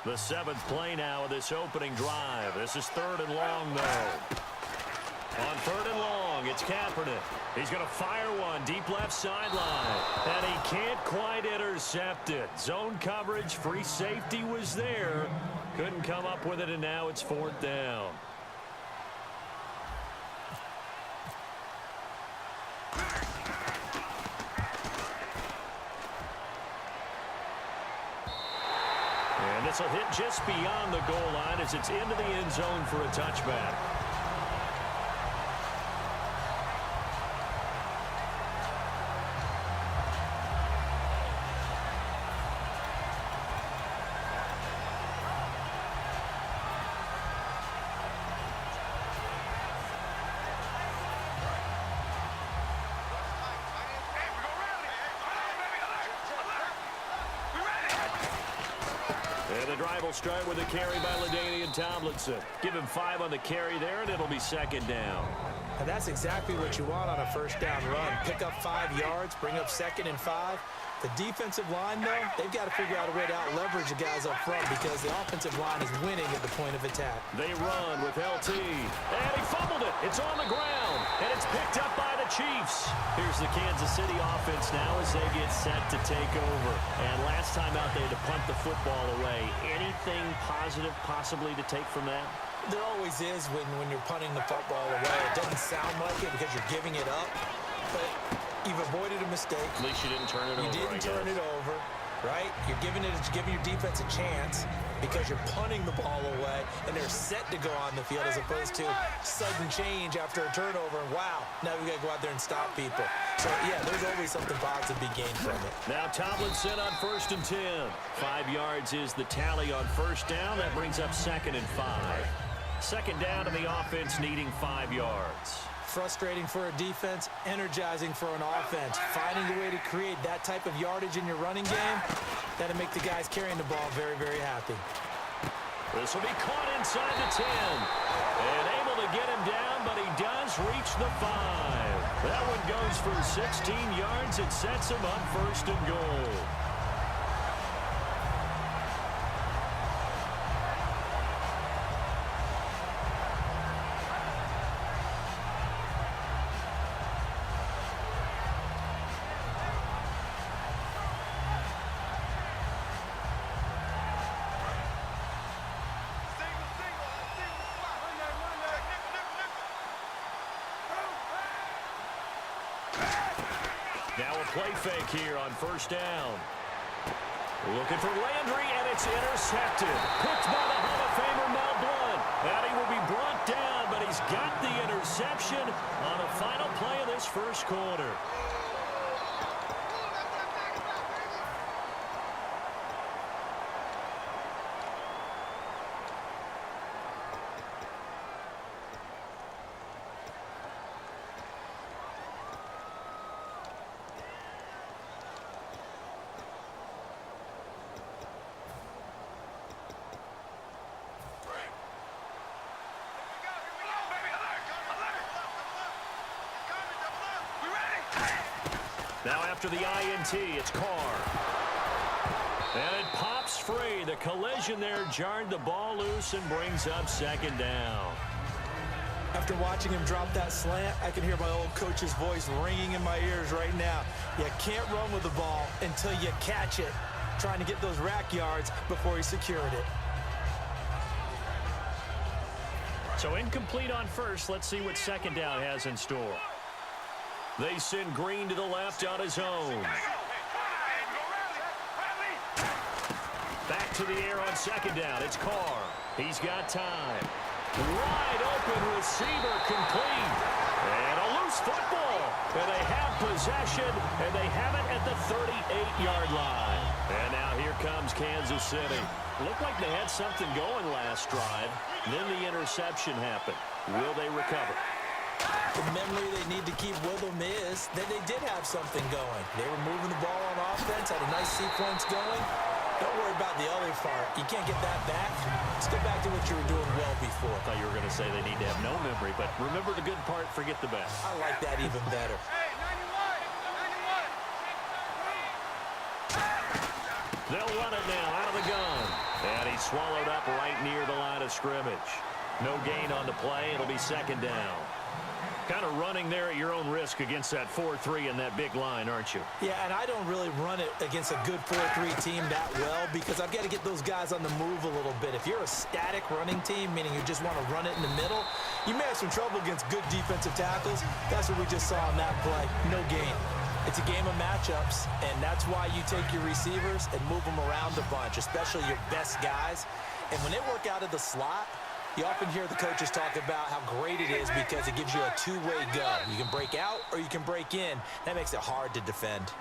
The seventh play now of this opening drive. This is third and long, though. On third and long, it's Kaepernick. He's going to fire one deep left sideline. And he can't quite intercept it. Zone coverage, free safety was there. Couldn't come up with it, and now it's fourth down. And this will hit just beyond the goal line as it's into the end zone for a touchback. And the drive will start with a carry by LaDainian Tomlinson. Give him 5 on the carry there, and it'll be second down. And that's exactly what you want on a first down run. Pick up 5 yards, bring up second and 5. The defensive line, though, they've got to figure out a way to out-leverage the guys up front because the offensive line is winning at the point of attack. They run with LT. And he fumbled it. It's on the ground. And it's picked up by the Chiefs. Here's the Kansas City offense now as they get set to take over. And last time out, they had to punt the football away. Anything positive possibly to take from that? There always is when you're punting the football away. It doesn't sound like it because you're giving it up, but you've avoided a mistake. At least you didn't turn it over. You didn't turn it over, right? You're giving your defense a chance because you're punting the ball away, and they're set to go on the field as opposed to sudden change after a turnover. And wow, now we got to go out there and stop people. So, yeah, there's always something positive to be gained from it. Now Tomlinson on 1st and 10. 5 yards is the tally on first down. That brings up 2nd and 5. Second down, and the offense needing 5 yards. Frustrating for a defense, energizing for an offense. Finding a way to create that type of yardage in your running game, that'll make the guys carrying the ball very, very happy. This will be caught inside the 10. And able to get him down, but he does reach the 5. That one goes for 16 yards. It sets him up 1st and goal. Now a play fake here on first down. Looking for Landry, and it's intercepted. Picked by the Hall of Famer Mel Blount. And he will be brought down, but he's got the interception on the final play of this first quarter. Now after the INT, it's Carr. And it pops free. The collision there jarred the ball loose and brings up second down. After watching him drop that slant, I can hear my old coach's voice ringing in my ears right now. You can't run with the ball until you catch it. Trying to get those rack yards before he secured it. So incomplete on first. Let's see what second down has in store. They send Green to the left on his own. Back to the air on second down. It's Carr. He's got time. Wide open receiver complete. And a loose football. And they have possession, and they have it at the 38-yard line. And now here comes Kansas City. Looked like they had something going last drive. Then the interception happened. Will they recover? The memory they need to keep with them is that they did have something going. They were moving the ball on offense, had a nice sequence going. Don't worry about the other part. You can't get that back. Let's go back to what you were doing well before. I thought you were going to say they need to have no memory, but remember the good part, forget the bad. I like that even better. They'll run it now out of the gun. And he's swallowed up right near the line of scrimmage. No gain on the play. It'll be second down. Kind of running there at your own risk against that 4-3 and that big line, aren't you? Yeah, and I don't really run it against a good 4-3 team that well because I've got to get those guys on the move a little bit. If you're a static running team, meaning you just want to run it in the middle, you may have some trouble against good defensive tackles. That's what we just saw on that play. No gain. It's a game of matchups, and that's why you take your receivers and move them around a bunch, especially your best guys. And when they work out of the slot, you often hear the coaches talk about how great it is because it gives you a two-way go. You can break out or you can break in. That makes it hard to defend.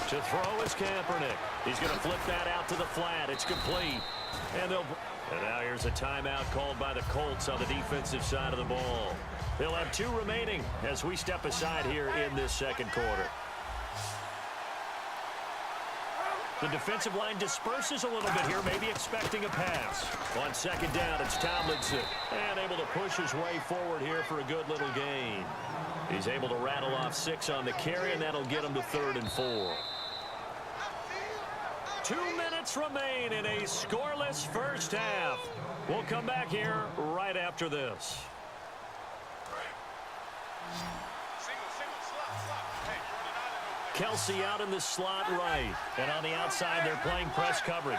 To throw is Kaepernick. He's going to flip that out to the flat. It's complete. And now here's a timeout called by the Colts on the defensive side of the ball. They'll have 2 remaining as we step aside here in this second quarter. The defensive line disperses a little bit here, maybe expecting a pass. On second down, it's Tomlinson. And able to push his way forward here for a good little gain. He's able to rattle off 6 on the carry, and that'll get him to 3rd and 4. 2 minutes remain in a scoreless first half. We'll come back here right after this. Kelsey out in the slot right. And on the outside, they're playing press coverage.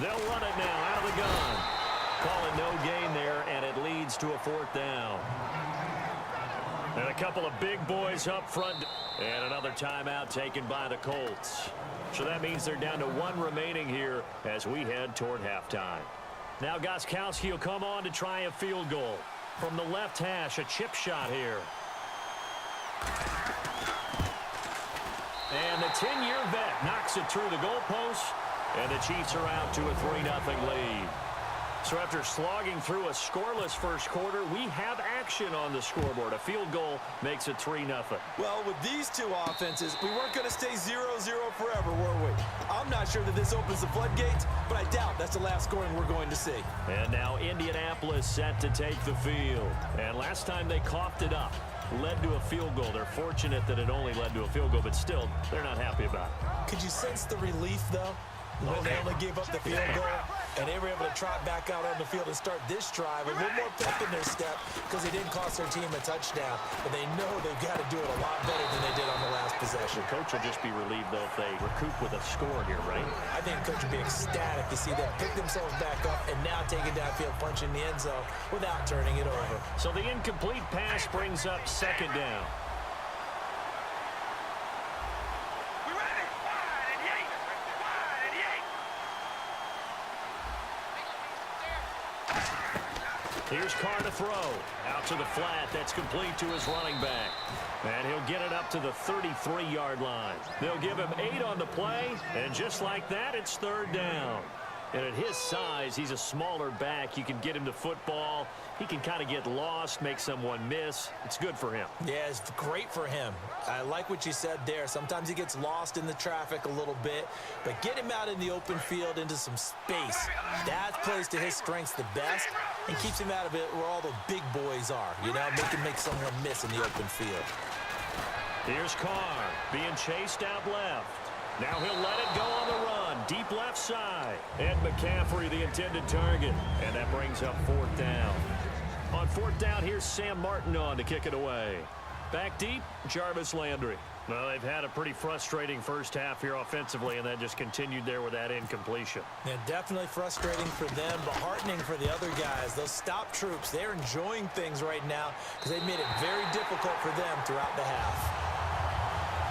They'll run it now out of the gun. Call it no gain there, and it leads to a 4th down. And a couple of big boys up front. And another timeout taken by the Colts. So that means they're down to 1 remaining here as we head toward halftime. Now Gostkowski will come on to try a field goal. From the left hash, a chip shot here. And the 10-year vet knocks it through the goalpost. And the Chiefs are out to a 3-0 lead. So after slogging through a scoreless first quarter, we have action on the scoreboard. A field goal makes it 3-0. Well, with these two offenses, we weren't going to stay 0-0 forever, were we? I'm not sure that this opens the floodgates, but I doubt that's the last scoring we're going to see. And now Indianapolis set to take the field. And last time they coughed it up, led to a field goal. They're fortunate that it only led to a field goal, but still, they're not happy about it. Could you sense the relief, though? When they only gave up the field goal, and they were able to trot back out on the field and start this drive with a little more pep in their step because they didn't cost their team a touchdown. But they know they've got to do it a lot better than they did on the last possession. The coach will just be relieved, though, if they recoup with a score here, right? I think the coach will be ecstatic to see them pick themselves back up and now take it downfield, punching the end zone without turning it over. So the incomplete pass brings up second down. Here's Carr to throw. Out to the flat. That's complete to his running back. And he'll get it up to the 33-yard line. They'll give him 8 on the play. And just like that, it's 3rd down. And at his size, he's a smaller back. You can get him to football. He can kind of get lost, make someone miss. It's good for him. Yeah, it's great for him. I like what you said there. Sometimes he gets lost in the traffic a little bit, but get him out in the open field into some space. That plays to his strengths the best and keeps him out of it where all the big boys are, you know, make someone miss in the open field. Here's Carr being chased out left. Now he'll let it go on the run. Deep left side. Ed McCaffrey, the intended target. And that brings up 4th down. On 4th down, here's Sam Martin on to kick it away. Back deep, Jarvis Landry. Well, they've had a pretty frustrating first half here offensively, and that just continued there with that incompletion. Yeah, definitely frustrating for them, but heartening for the other guys. Those stop troops, they're enjoying things right now because they've made it very difficult for them throughout the half.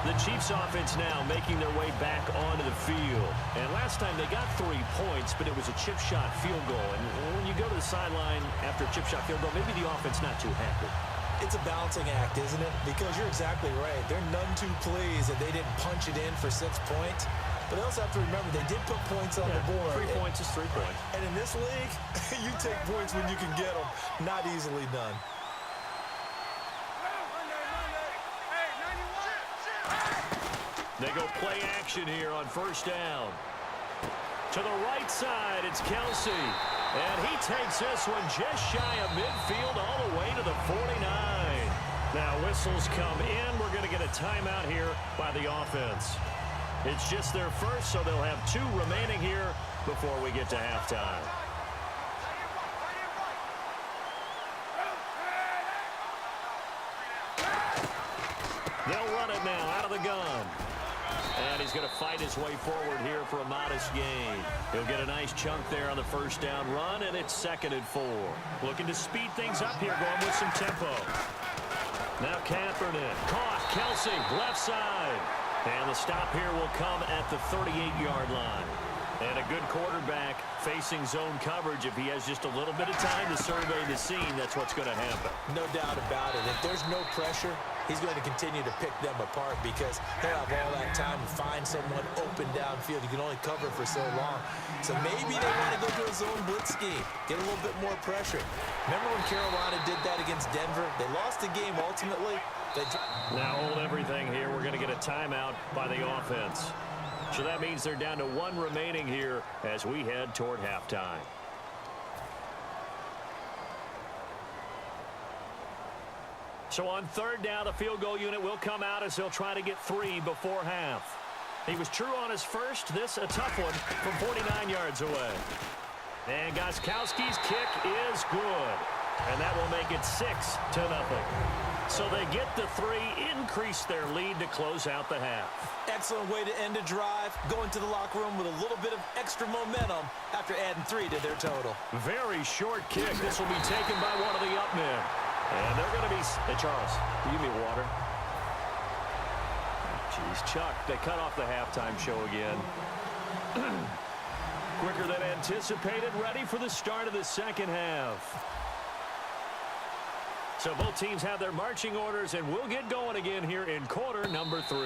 The Chiefs offense now making their way back onto the field. And last time they got 3 points, but it was a chip shot field goal. And when you go to the sideline after a chip shot field goal, maybe the offense not too happy. It's a balancing act, isn't it? Because you're exactly right. They're none too pleased that they didn't punch it in for 6 points. But they also have to remember they did put points on the board. 3 points is 3 points. And in this league, you take points when you can get them. Not easily done. They go play action here on first down. To the right side, it's Kelsey. And he takes this one just shy of midfield all the way to the 49. Now whistles come in. We're going to get a timeout here by the offense. It's just their first, so they'll have 2 remaining here before we get to halftime. They'll run it now out of the gun. And he's going to fight his way forward here for a modest gain. He'll get a nice chunk there on the first down run, and it's 2nd and 4. Looking to speed things up here, going with some tempo. Now Kaepernick. Caught. Kelsey, left side. And the stop here will come at the 38-yard line. And a good quarterback facing zone coverage. If he has just a little bit of time to survey the scene, that's what's going to happen. No doubt about it. If there's no pressure, he's going to continue to pick them apart because he'll have all that time to find someone open downfield. You can only cover for so long. So maybe they want to go to a zone blitz scheme, get a little bit more pressure. Remember when Carolina did that against Denver? They lost the game ultimately. Now hold everything here. We're going to get a timeout by the offense. So that means they're down to 1 remaining here as we head toward halftime. So on 3rd down, the field goal unit will come out as they'll try to get 3 before half. He was true on his first. This a tough one from 49 yards away. And Gostkowski's kick is good. And that will make it 6-0. So they get the 3, increase their lead to close out the half. Excellent way to end a drive. Go into the locker room with a little bit of extra momentum after adding 3 to their total. Very short kick. This will be taken by one of the up men. And they're going to be... Hey, Charles, can you give me water? Jeez, Chuck, they cut off the halftime show again. Quicker than anticipated, ready for the start of the second half. So both teams have their marching orders, and we'll get going again here in quarter number 3.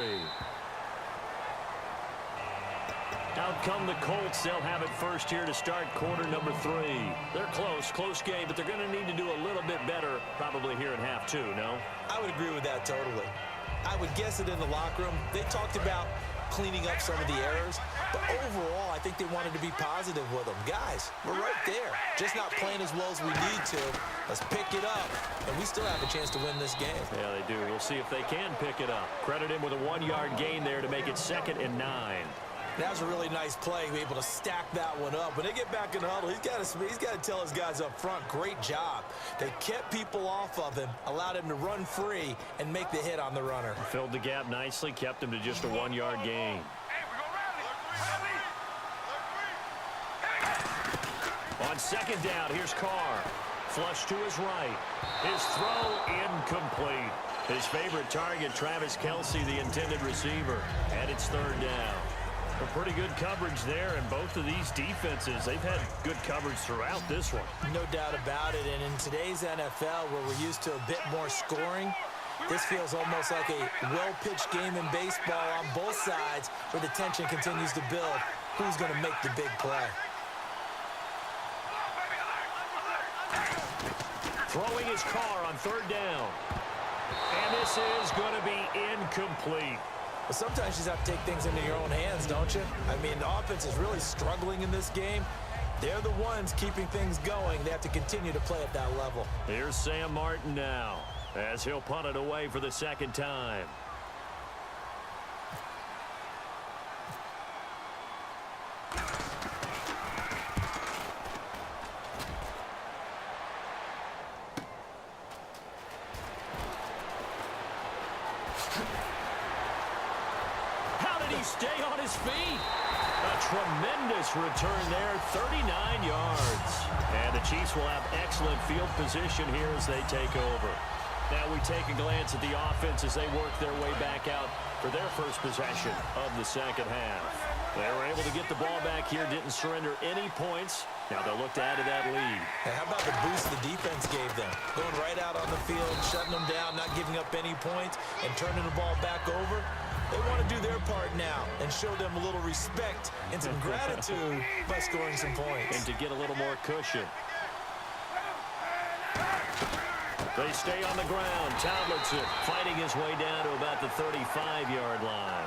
Out come the Colts. They'll have it first here to start quarter number 3. They're close game, but they're going to need to do a little bit better probably here in half 2, no? I would agree with that totally. I would guess it in the locker room. They talked about cleaning up some of the errors, but overall, I think they wanted to be positive with them. Guys, we're right there. Just not playing as well as we need to. Let's pick it up, and we still have a chance to win this game. Yeah, they do. We'll see if they can pick it up. Credit him with a 1-yard gain there to make it 2nd and 9. That was a really nice play, be able to stack that one up. When they get back in the huddle, he's got to tell his guys up front, great job. They kept people off of him, allowed him to run free and make the hit on the runner. Filled the gap nicely, kept him to just a 1-yard gain. On 2nd down, here's Carr. Flush to his right. His throw incomplete. His favorite target, Travis Kelce, the intended receiver. And it's 3rd down. A pretty good coverage there, and both of these defenses, they've had good coverage throughout this one. No doubt about it, and in today's NFL, where we're used to a bit more scoring, this feels almost like a well-pitched game in baseball on both sides, where the tension continues to build. Who's going to make the big play? Throwing his Carr on 3rd down. And this is going to be incomplete. But sometimes you just have to take things into your own hands, don't you? I mean, the offense is really struggling in this game. They're the ones keeping things going. They have to continue to play at that level. Here's Sam Martin now, as he'll punt it away for the 2nd time. Stay on his feet. A tremendous return there, 39 yards. And the Chiefs will have excellent field position here as they take over. Now we take a glance at the offense as they work their way back out for their first possession of the second half. They were able to get the ball back here, didn't surrender any points. Now they'll look to add to that lead. And how about the boost the defense gave them? Going right out on the field, shutting them down, not giving up any points, and turning the ball back over. They want to do their part now and show them a little respect and some gratitude by scoring some points. And to get a little more cushion. They stay on the ground. Tomlinson fighting his way down to about the 35-yard line.